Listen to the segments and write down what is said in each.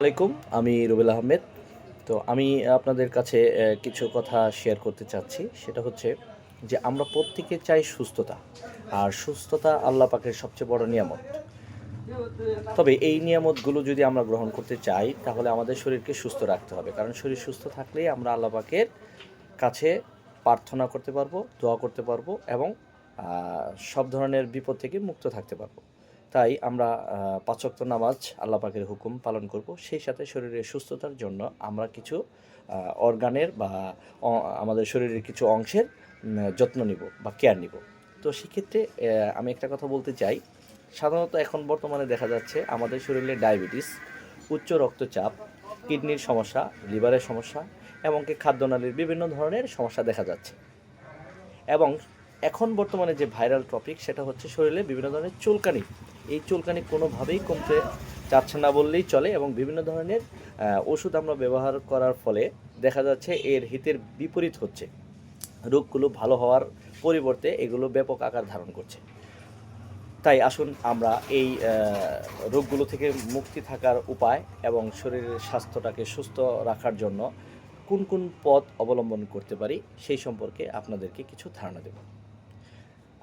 আলাইকুম, আমি রুবেল আহমেদ। তো আমি আপনাদের কাছে কিছু কথা শেয়ার করতে চাচ্ছি। সেটা হচ্ছে যে আমরা প্রত্যেকে চাই সুস্থতা। আর সুস্থতা আল্লাহ পাকের সবচেয়ে বড় নিয়ামত। তবে এই নিয়ামতগুলো যদি আমরা গ্রহণ করতে চাই তাহলে আমাদের শরীরকে সুস্থ রাখতে হবে। কারণ শরীর সুস্থ থাকলেই আমরা আল্লাহ পাকের কাছে প্রার্থনা করতে পারবো, দোয়া করতে পারবো এবং সব ধরনের বিপদ থেকে মুক্ত থাকতে পারবো। তাই আমরা ৫ ওয়াক্ত নামাজ আল্লাহ পাকের হুকুম পালন করব। সেই সাথে শরীরের সুস্থতার জন্য আমরা কিছু অর্গানের বা আমাদের শরীরের কিছু অংশের যত্ন নিব বা কেয়ার নিব। তো সেক্ষেত্রে আমি একটা কথা বলতে চাই। সাধারণত এখন বর্তমানে দেখা যাচ্ছে আমাদের শরীরে ডায়াবেটিস, উচ্চ রক্তচাপ, কিডনির সমস্যা, লিভারের সমস্যা এমনকি খাদ্যনালীর বিভিন্ন ধরনের সমস্যা দেখা যাচ্ছে। এবং এখন বর্তমানে যে ভাইরাল টপিক সেটা হচ্ছে শরীরে বিভিন্ন ধরনের চুলকানি। এই চুলকানি কোনোভাবেই কমতে চাচ্ছে না বললেই চলে এবং বিভিন্ন ধরনের ওষুধ আমরা ব্যবহার করার ফলে দেখা যাচ্ছে এর হিতের বিপরীত হচ্ছে। রোগগুলো ভালো হওয়ার পরিবর্তে এগুলো ব্যাপক আকার ধারণ করছে। তাই আসুন আমরা এই রোগগুলো থেকে মুক্তি থাকার উপায় এবং শরীরের স্বাস্থ্যটাকে সুস্থ রাখার জন্য কোন কোন পথ অবলম্বন করতে পারি সেই সম্পর্কে আপনাদেরকে কিছু ধারণা দেব।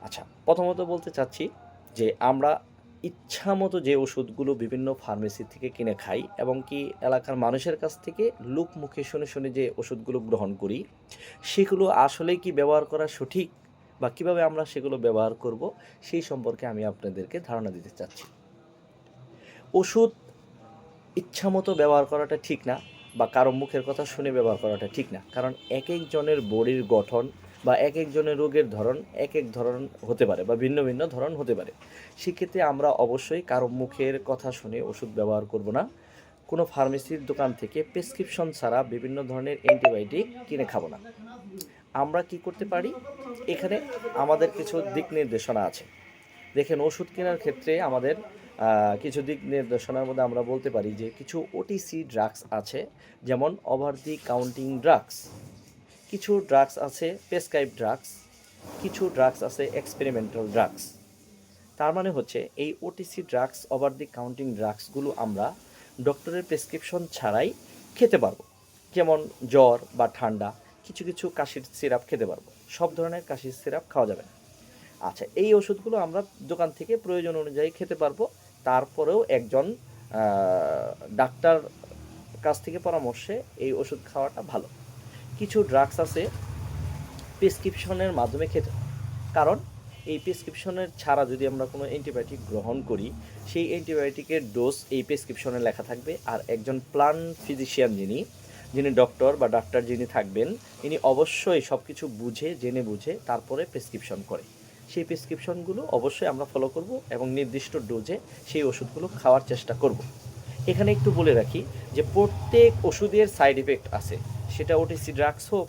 আচ্ছা, প্রথমত বলতে চাচ্ছি যে আমরা ইচ্ছামতো যে ওষুধগুলো বিভিন্ন ফার্মেসি থেকে কিনে খাই এবং কি এলাকার মানুষের কাছ থেকে লোক মুখে শুনে শুনে যে ওষুধগুলো গ্রহণ করি, সেগুলো আসলেই কি ব্যবহার করা সঠিক বা কীভাবে আমরা সেগুলো ব্যবহার করব সেই সম্পর্কে আমি আপনাদেরকে ধারণা দিতে চাচ্ছি। ওষুধ ইচ্ছামতো ব্যবহার করাটা ঠিক না বা কারো মুখের কথা শুনে ব্যবহার করাটা ঠিক না। কারণ একেকজনের বডির গঠন বা একেকজনের রোগের ধরন এক ধরন হতে পারে বা ভিন্ন ভিন্ন ধরন হতে পারে। সেক্ষেত্রে আমরা অবশ্যই কারো মুখের কথা শুনে ওষুধ ব্যবহার করব না। কোনো ফার্মেসির দোকান থেকে প্রেসক্রিপশন ছাড়া বিভিন্ন ধরনের অ্যান্টিবায়োটিক কিনে খাবো না। আমরা কি করতে পারি? এখানে আমাদের কিছু দিক নির্দেশনা আছে। দেখেন, ওষুধ কেনার ক্ষেত্রে আমাদের কিছু দিক নির্দেশনার মধ্যে আমরা বলতে পারি যে কিছু ওটিসি ড্রাগস আছে, যেমন ওভার দি কাউন্টিং ড্রাগস। কিছু ড্রাগস আছে প্রেসক্রাইব ড্রাগস, কিছু ড্রাগস আছে এক্সপেরিমেন্টাল ড্রাগস। তার মানে হচ্ছে এই OTC drugs, over the counting ড্রাগসগুলো আমরা ডক্টরের প্রেসক্রিপশন ছাড়াই খেতে পারবো। যেমন জ্বর বা ঠান্ডা, কিছু কিছু কাশির সিরাপ খেতে পারবো। সব ধরনের কাশির সিরাপ খাওয়া যাবে না। আচ্ছা, এই ওষুধগুলো আমরা দোকান থেকে প্রয়োজন অনুযায়ী খেতে পারবো। তারপরেও একজন ডাক্তার কাছ থেকে পরামর্শে এই ওষুধ খাওয়াটা ভালো। কিছু ড্রাগস আছে প্রেসক্রিপশনের মাধ্যমে খেতে হয়। কারণ এই প্রেসক্রিপশনের ছাড়া যদি আমরা কোনো অ্যান্টিবায়োটিক গ্রহণ করি, সেই অ্যান্টিবায়োটিকের ডোজ এই প্রেসক্রিপশনে লেখা থাকবে। আর একজন প্ল্যান ফিজিশিয়ান যিনি ডক্টর বা ডাক্তার যিনি থাকবেন, তিনি অবশ্যই সব কিছু বুঝে জেনে বুঝে তারপরে প্রেসক্রিপশন করে। সেই প্রেসক্রিপশনগুলো অবশ্যই আমরা ফলো করব এবং নির্দিষ্ট ডোজে সেই ওষুধগুলো খাওয়ার চেষ্টা করব। এখানে একটু বলে রাখি যে প্রত্যেক ওষুধের সাইড ইফেক্ট আছে। সেটা ওটিসি ড্রাগস হোক,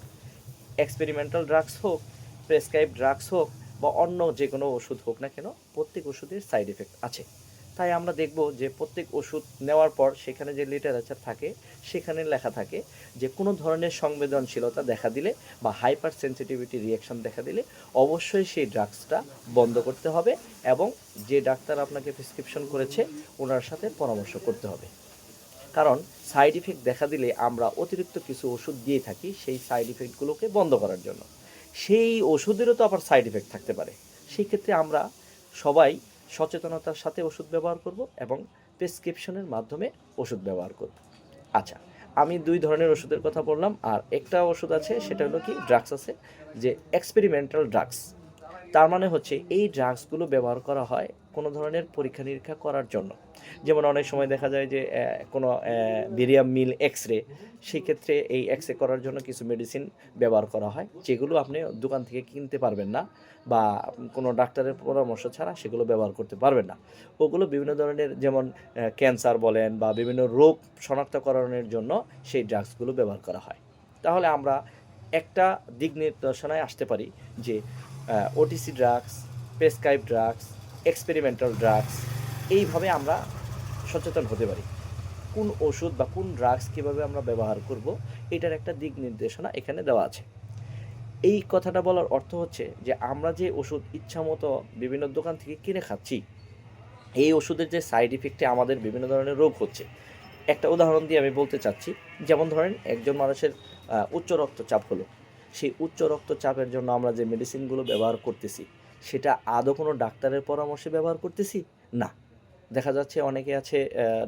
এক্সপেরিমেন্টাল ড্রাগস হোক, প্রেসক্রাইব ড্রাগস হোক বা অন্য যে কোনো ওষুধ হোক না কেন, প্রত্যেক ওষুধের সাইড এফেক্ট আছে। তাই আমরা দেখব যে প্রত্যেক ওষুধ নেওয়ার পর সেখানে যে লিটারেচার থাকে সেখানে লেখা থাকে যে কোনো ধরনের সংবেদনশীলতা দেখা দিলে বা হাইপার সেন্সিটিভিটি রিয়াকশন দেখা দিলে অবশ্যই সেই ড্রাগসটা বন্ধ করতে হবে এবং যে ডাক্তার আপনাকে প্রেসক্রিপশন করেছে ওনার সাথে পরামর্শ করতে হবে। কারণ সাইড ইফেক্ট দেখা দিলে আমরা অতিরিক্ত কিছু ওষুধ দিয়ে থাকি সেই সাইড ইফেক্টগুলোকে বন্ধ করার জন্য। সেই ওষুধেরও তো আবার সাইড ইফেক্ট থাকতে পারে। সেই ক্ষেত্রে আমরা সবাই সচেতনতার সাথে ওষুধ ব্যবহার করব এবং প্রেসক্রিপশনের মাধ্যমে ওষুধ ব্যবহার করব। আচ্ছা, আমি 2 ধরনের ওষুধের কথা বললাম। আর একটা ওষুধ আছে, সেটা হলো কি ড্রাগস আছে যে এক্সপেরিমেন্টাল ড্রাগস। তার মানে হচ্ছে এই ড্রাগসগুলো ব্যবহার করা হয় কোনো ধরনের পরীক্ষা নিরীক্ষা করার জন্য। যেমন অনেক সময় দেখা যায় যে কোনো বেরিয়াম মিল এক্স-রে, সেক্ষেত্রে এই এক্স-রে করার জন্য কিছু মেডিসিন ব্যবহার করা হয়, যেগুলো আপনি দোকান থেকে কিনতে পারবেন না বা কোনো ডাক্তারের পরামর্শ ছাড়া সেগুলো ব্যবহার করতে পারবেন না। ওগুলো বিভিন্ন ধরনের, যেমন ক্যান্সার বলেন বা বিভিন্ন রোগ শনাক্তকরণের জন্য সেই ড্রাগসগুলো ব্যবহার করা হয়। তাহলে আমরা একটা দিক নির্দেশনায় আসতে পারি যে OTC drugs, prescribe drugs, experimental drugs, এইভাবে আমরা সচেতন হতে পারি। কোন ওষুধ বা কোন ড্রাগস কীভাবে আমরা ব্যবহার করব, এটার একটা দিক নির্দেশনা এখানে দেওয়া আছে। এই কথাটা বলার অর্থ হচ্ছে যে আমরা যে ওষুধ ইচ্ছামতো বিভিন্ন দোকান থেকে কিনে খাচ্ছি, এই ওষুধের যে সাইড ইফেক্টে আমাদের বিভিন্ন ধরনের রোগ হচ্ছে, একটা উদাহরণ দিয়ে আমি বলতে চাচ্ছি, যেমন ধরেন একজন মানুষের উচ্চ রক্তচাপ হলো, সেই উচ্চ রক্তচাপের জন্য আমরা যে মেডিসিনগুলো ব্যবহার করতেছি সেটা আদৌ কোনো ডাক্তারের পরামর্শে ব্যবহার করতেছি না। দেখা যাচ্ছে অনেকে আছে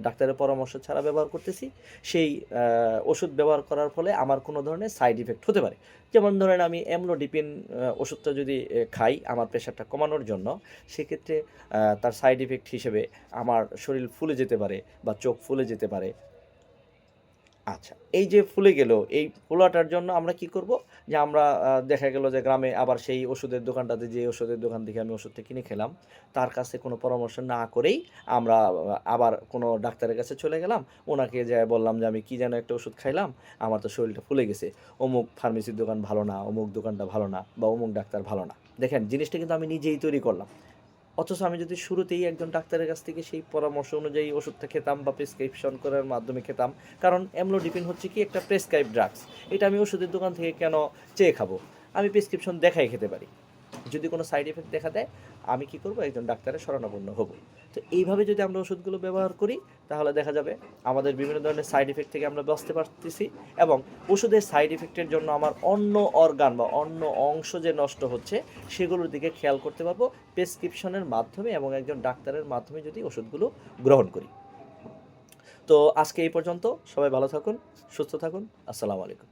ডাক্তারের পরামর্শ ছাড়া ব্যবহার করতেছি, সেই ওষুধ ব্যবহার করার ফলে আমার কোনো ধরনের সাইড ইফেক্ট হতে পারে। যেমন ধরেন আমি অ্যামলোডিপিন ওষুধটা যদি খাই আমার প্রেশারটা কমানোর জন্য, সেক্ষেত্রে তার সাইড ইফেক্ট হিসেবে আমার শরীর ফুলে যেতে পারে বা চোখ ফুলে যেতে পারে। আচ্ছা, এই যে ফুলে গেল, এই ফোলাটার জন্য আমরা কি করব? যে আমরা দেখা গেল যে গ্রামে আবার সেই ওষুধের দোকানটাতে, যে ওষুধের দোকান থেকে আমি ওষুধটা কিনে খেলাম, তার কাছে কোনো পরামর্শ না করেই আমরা আবার কোনো ডাক্তারের কাছে চলে গেলাম। ওনাকে যেয়ে বললাম যে, "আমি কি যেন একটা ওষুধ খাইলাম, আমার তো শরীরটা ফুলে গেছে। অমুক ফার্মেসির দোকান ভালো না, অমুক দোকানটা ভালো না বা অমুক ডাক্তার ভালো না।" দেখেন জিনিসটা কিন্তু আমি নিজেই তৈরি করলাম। অথচ আমি যদি শুরুতেই একজন ডাক্তারের কাছ থেকে সেই পরামর্শ অনুযায়ী ওষুধটা খেতাম বা প্রেসক্রিপশন করার মাধ্যমে খেতাম, কারণ অ্যামলোডিপিন হচ্ছে কি একটা প্রেসক্রাইব ড্রাগস, এটা আমি ওষুধের দোকান থেকে কেন চেয়ে খাবো? আমি প্রেসক্রিপশন দেখাই খেতে পারি। যদি কোনো সাইড এফেক্ট দেখা দেয়, আমি কি করব? একজন ডাক্তারের শরণাপন্ন হব। তো এইভাবে যদি আমরা ওষুধগুলো ব্যবহার করি, তাহলে দেখা যাবে আমাদের বিভিন্ন ধরনের সাইড এফেক্ট থেকে আমরা বাঁচতে পারতেছি, এবং ওষুধের সাইড এফেক্টের জন্য আমার অন্য অর্গান বা অন্য অংশ যে নষ্ট হচ্ছে সেগুলোর দিকে খেয়াল করতে পারবো প্রেসক্রিপশনের মাধ্যমে এবং একজন ডাক্তারের মাধ্যমে যদি ওষুধগুলো গ্রহণ করি। তো আজকে এই পর্যন্ত। সবাই ভালো থাকুন, সুস্থ থাকুন। আসসালামু আলাইকুম।